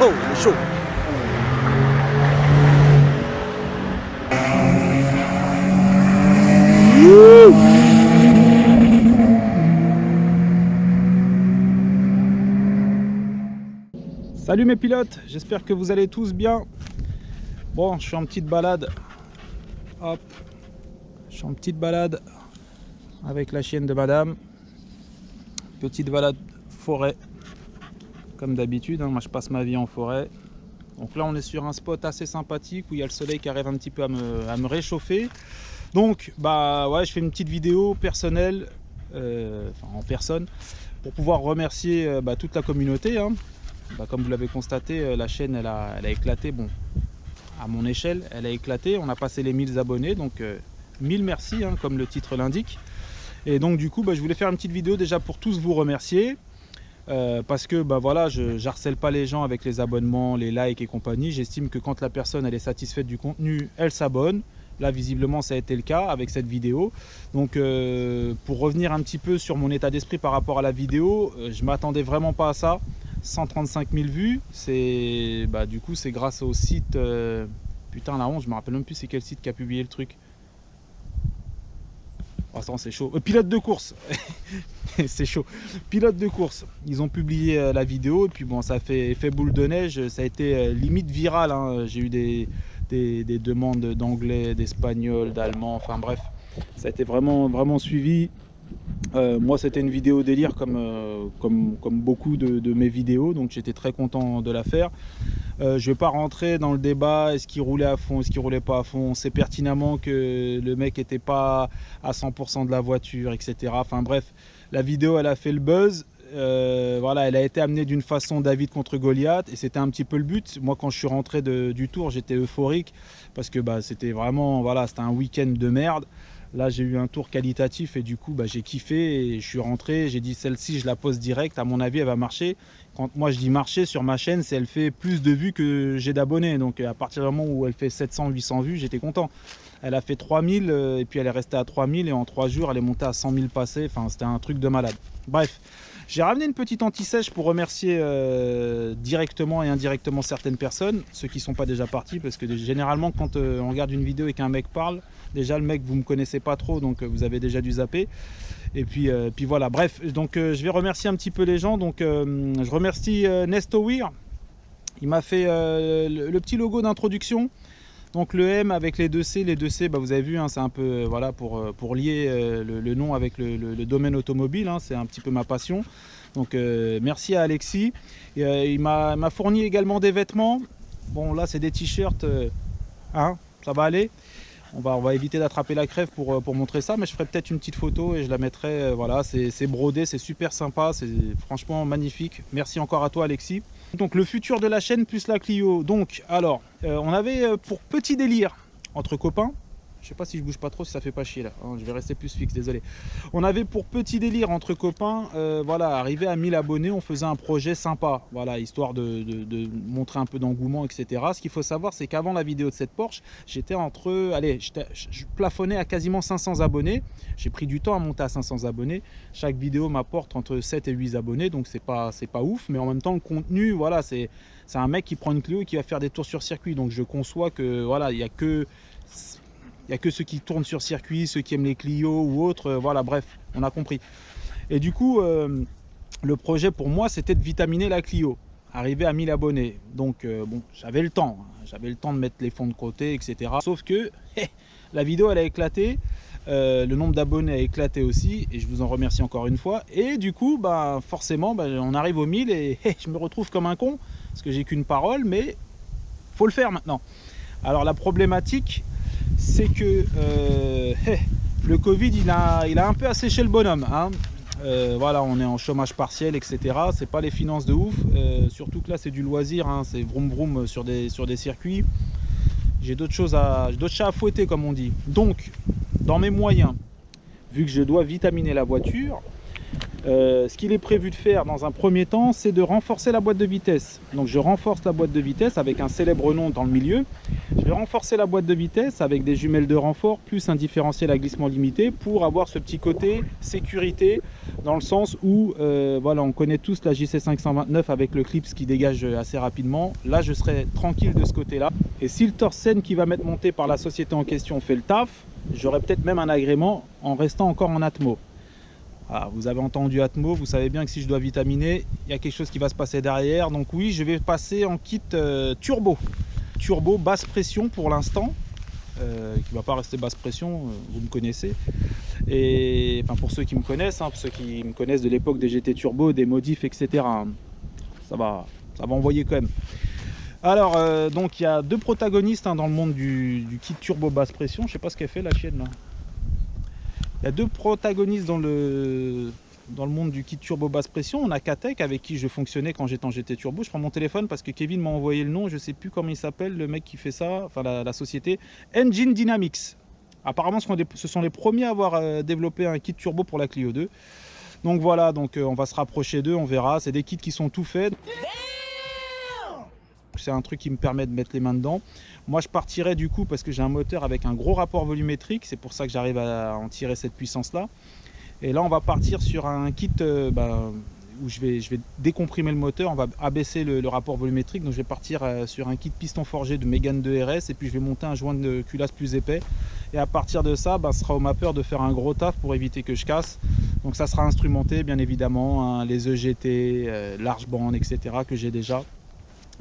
Oh, il est chaud. Salut mes pilotes, j'espère que vous allez tous bien. Bon, je suis en petite balade. Hop, je suis en petite balade avec la chienne de madame. Petite balade forêt, comme d'habitude, hein. Moi je passe ma vie en forêt. Donc là on est sur un spot assez sympathique où il y a le soleil qui arrive un petit peu à me réchauffer. Donc bah ouais, je fais une petite vidéo personnelle, en personne, pour pouvoir remercier toute la communauté, hein. Comme vous l'avez constaté, la chaîne elle a éclaté. Bon, à mon échelle elle a éclaté, on a passé les 1000 abonnés, donc 1000 merci, hein, comme le titre l'indique. Et donc du coup je voulais faire une petite vidéo déjà pour tous vous remercier, parce que voilà, je harcèle pas les gens avec les abonnements, les likes et compagnie. J'estime que quand la personne elle est satisfaite du contenu, elle s'abonne. Là visiblement ça a été le cas avec cette vidéo. Donc pour revenir un petit peu sur mon état d'esprit par rapport à la vidéo, je m'attendais vraiment pas à ça. 135 000 vues, c'est du coup c'est grâce au site, putain la honte, je me rappelle même plus c'est quel site qui a publié le truc. Oh, c'est chaud. Pilote de course. C'est chaud. Pilote de course. Ils ont publié la vidéo et puis bon, ça fait effet boule de neige. Ça a été limite viral, hein. J'ai eu des demandes d'anglais, d'espagnol, d'allemand. Enfin bref, ça a été vraiment suivi. Moi, c'était une vidéo délire comme beaucoup de mes vidéos. Donc j'étais très content de la faire. Je vais pas rentrer dans le débat, est-ce qu'il roulait à fond, est-ce qu'il roulait pas à fond. On sait pertinemment que le mec était pas à 100% de la voiture, etc. Enfin bref, la vidéo elle a fait le buzz. Voilà, elle a été amenée d'une façon David contre Goliath et c'était un petit peu le but. Moi quand je suis rentré du tour, j'étais euphorique parce que c'était vraiment, voilà, c'était un week-end de merde. Là j'ai eu un tour qualitatif et du coup j'ai kiffé et je suis rentré, j'ai dit celle-ci je la pose direct, à mon avis elle va marcher. Quand moi je dis marcher sur ma chaîne, c'est elle fait plus de vues que j'ai d'abonnés, donc à partir du moment où elle fait 700-800 vues, j'étais content. Elle a fait 3000 et puis elle est restée à 3000 et en 3 jours elle est montée à 100 000 passés, enfin c'était un truc de malade. Bref, j'ai ramené une petite anti-sèche pour remercier directement et indirectement certaines personnes, ceux qui ne sont pas déjà partis, parce que généralement quand on regarde une vidéo et qu'un mec parle, déjà le mec vous ne me connaissez pas trop, donc vous avez déjà dû zapper. Et puis voilà, bref, donc je vais remercier un petit peu les gens. Donc je remercie Nestowir, il m'a fait le petit logo d'introduction. Donc le M avec les 2C, vous avez vu, hein, c'est un peu voilà pour lier le nom avec le domaine automobile, hein, c'est un petit peu ma passion. Donc merci à Alexis. Il m'a fourni également des vêtements. Bon là c'est des t-shirts, hein, ça va aller. On va éviter d'attraper la crève pour montrer ça, mais je ferai peut-être une petite photo et je la mettrai. Voilà, c'est brodé, c'est super sympa, c'est franchement magnifique. Merci encore à toi Alexis. Donc le futur de la chaîne plus la Clio. Donc alors, on avait pour petit délire entre copains. Je sais pas si je bouge pas trop, si ça fait pas chier là. Je vais rester plus fixe, désolé. On avait pour petit délire entre copains, voilà, arrivé à 1000 abonnés, on faisait un projet sympa, voilà, histoire de montrer un peu d'engouement, etc. Ce qu'il faut savoir, c'est qu'avant la vidéo de cette Porsche, j'étais je plafonnais à quasiment 500 abonnés. J'ai pris du temps à monter à 500 abonnés. Chaque vidéo m'apporte entre 7 et 8 abonnés, donc c'est pas ouf, mais en même temps le contenu, voilà, c'est un mec qui prend une Clio et qui va faire des tours sur circuit. Donc je conçois que voilà, il n'y a que ceux qui tournent sur circuit, ceux qui aiment les Clio ou autres, voilà, bref, on a compris. Et du coup, le projet pour moi, c'était de vitaminer la Clio, arriver à 1000 abonnés. Donc bon, j'avais le temps, de mettre les fonds de côté, etc. Sauf que la vidéo, elle a éclaté, le nombre d'abonnés a éclaté aussi, et je vous en remercie encore une fois. Et du coup, bah, forcément, bah, on arrive aux 1000 et je me retrouve comme un con, parce que j'ai qu'une parole, mais faut le faire maintenant. Alors la problématique, c'est que le Covid, il a un peu asséché le bonhomme, hein. Voilà, on est en chômage partiel, etc. C'est pas les finances de ouf, surtout que là c'est du loisir, hein. C'est vroom vroom sur des circuits. J'ai d'autres chats à fouetter, comme on dit. Donc, dans mes moyens, vu que je dois vitaminer la voiture, ce qu'il est prévu de faire dans un premier temps, c'est de renforcer la boîte de vitesse. Donc je renforce la boîte de vitesse avec un célèbre nom dans le milieu. Je vais renforcer la boîte de vitesse avec des jumelles de renfort plus un différentiel à glissement limité pour avoir ce petit côté sécurité, dans le sens où voilà, on connaît tous la JC529 avec le clips qui dégage assez rapidement. Là je serai tranquille de ce côté là, et si le Torsen qui va m'être monté par la société en question fait le taf, j'aurai peut-être même un agrément en restant encore en Atmo. Ah, vous avez entendu Atmo, vous savez bien que si je dois vitaminer, il y a quelque chose qui va se passer derrière. Donc oui, je vais passer en kit turbo. Turbo basse pression pour l'instant, qui ne va pas rester basse pression, vous me connaissez. Et enfin, pour ceux qui me connaissent, hein, pour ceux qui me connaissent de l'époque des GT Turbo, des modifs, etc. Hein, ça va envoyer quand même. Alors, donc il y a deux protagonistes, hein, dans le monde du kit turbo basse pression. Je sais pas ce qu'elle fait la chienne là. Il y a deux protagonistes dans le monde du kit turbo basse pression. On a Katech avec qui je fonctionnais quand j'étais en GT Turbo. Je prends mon téléphone parce que Kevin m'a envoyé le nom. Je ne sais plus comment il s'appelle, le mec qui fait ça, enfin la société. Engine Dynamics. Apparemment, ce sont les premiers à avoir développé un kit turbo pour la Clio 2. Donc voilà, on va se rapprocher d'eux, on verra. C'est des kits qui sont tout faits. C'est un truc qui me permet de mettre les mains dedans. Moi je partirais du coup parce que j'ai un moteur avec un gros rapport volumétrique, c'est pour ça que j'arrive à en tirer cette puissance là. Et là on va partir sur un kit où je vais décomprimer le moteur, on va abaisser le rapport volumétrique. Donc je vais partir sur un kit piston forgé de Mégane 2 RS, et puis je vais monter un joint de culasse plus épais. Et à partir de ça, ce sera au mappeur de faire un gros taf pour éviter que je casse. Donc ça sera instrumenté bien évidemment, hein, les EGT, large bande, etc. que j'ai déjà.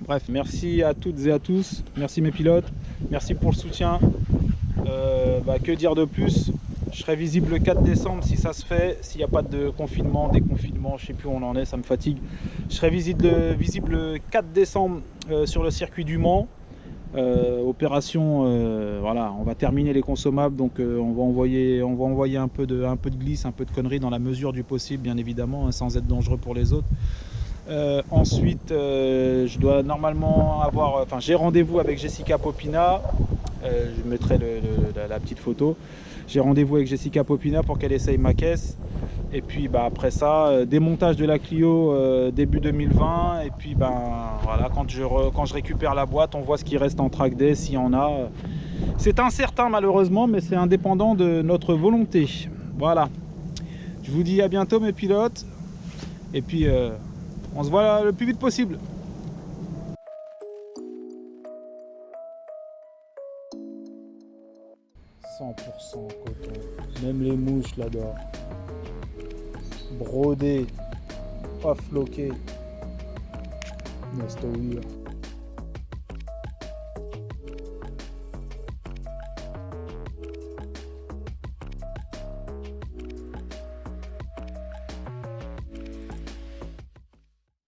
Bref, merci à toutes et à tous, merci mes pilotes, merci pour le soutien. Que dire de plus? Je serai visible le 4 décembre si ça se fait, s'il n'y a pas de confinement, déconfinement, je ne sais plus où on en est, ça me fatigue. Je serai visible le 4 décembre sur le circuit du Mans. Opération, voilà, on va terminer les consommables, donc on va envoyer un peu de glisse, un peu de conneries dans la mesure du possible, bien évidemment, hein, sans être dangereux pour les autres. Ensuite, je dois normalement avoir, j'ai rendez-vous avec Jessica Popina, je mettrai la petite photo. J'ai rendez-vous avec Jessica Popina pour qu'elle essaye ma caisse, et puis après ça, démontage de la Clio début 2020, et puis voilà, quand je récupère la boîte, on voit ce qui reste en track day, s'il y en a. C'est incertain malheureusement, mais c'est indépendant de notre volonté. Voilà, je vous dis à bientôt mes pilotes, et puis on se voit le plus vite possible. 100% coton. Même les mouches là-bas. Brodé. Pas floqué. Nesto